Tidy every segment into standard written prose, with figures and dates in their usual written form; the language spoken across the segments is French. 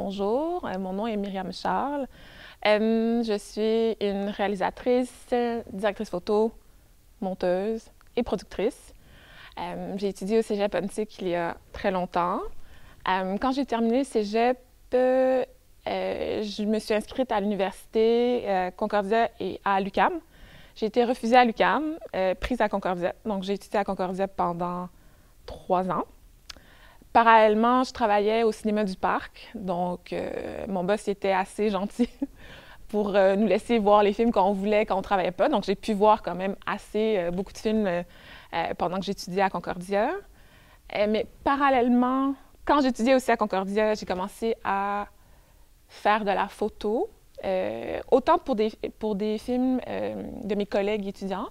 bonjour. Mon nom est Myriam Charles. Je suis une réalisatrice, directrice photo, monteuse et productrice. J'ai étudié au Cégep Pontic il y a très longtemps. Quand j'ai terminé le Cégep, je me suis inscrite à l'université Concordia et à l'UQAM. J'ai été refusée à l'UQAM, prise à Concordia. Donc, j'ai étudié à Concordia pendant 3 ans. Parallèlement, je travaillais au cinéma du parc. Donc, mon boss était assez gentil pour nous laisser voir les films qu'on voulait quand on ne travaillait pas. Donc, j'ai pu voir quand même beaucoup de films pendant que j'étudiais à Concordia. Mais parallèlement, quand j'étudiais aussi à Concordia, j'ai commencé à faire de la photo, autant pour des films de mes collègues étudiants,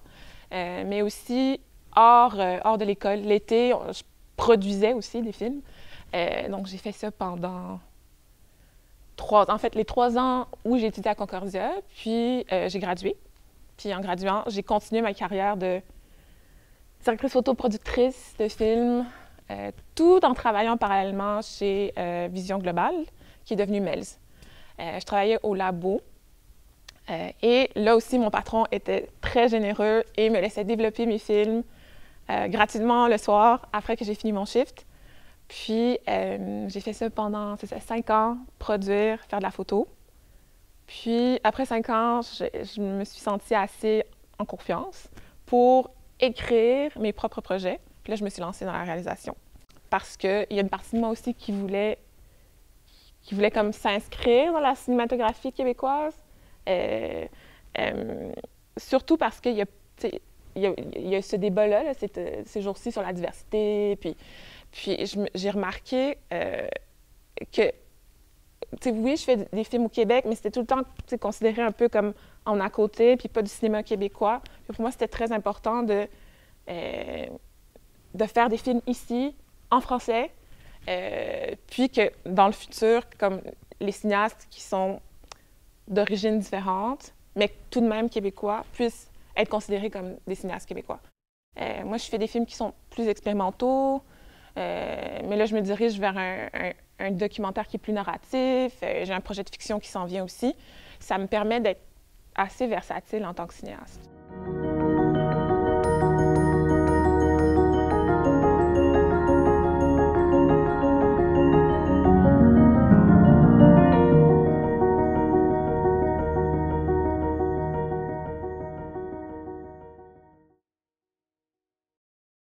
mais aussi hors de l'école. L'été, je produisais aussi des films. Donc, j'ai fait ça pendant les 3 ans où j'ai étudié à Concordia, puis j'ai gradué. Puis en graduant, j'ai continué ma carrière de directrice photo, productrice de films, tout en travaillant parallèlement chez Vision Globale, qui est devenue Melz. Je travaillais au labo. Et là aussi, mon patron était très généreux et me laissait développer mes films gratuitement le soir, après que j'ai fini mon shift. Puis, j'ai fait ça pendant 5 ans, produire, faire de la photo. Puis, après 5 ans, je me suis sentie assez en confiance pour écrire mes propres projets. Puis là, je me suis lancée dans la réalisation. Parce qu'il y a une partie de moi aussi qui voulait comme s'inscrire dans la cinématographie québécoise. Surtout parce qu'il y a, il y a ce débat-là, ces jours-ci, sur la diversité. Puis j'ai remarqué que, oui, je fais des films au Québec, mais c'était tout le temps considéré un peu comme en à côté, puis pas du cinéma québécois. Puis pour moi, c'était très important de faire des films ici, en français, puis que dans le futur, comme les cinéastes qui sont d'origine différente, mais tout de même québécois, puissent être considérés comme des cinéastes québécois. Moi, je fais des films qui sont plus expérimentaux, mais là, je me dirige vers un documentaire qui est plus narratif. J'ai un projet de fiction qui s'en vient aussi. Ça me permet d'être assez versatile en tant que cinéaste.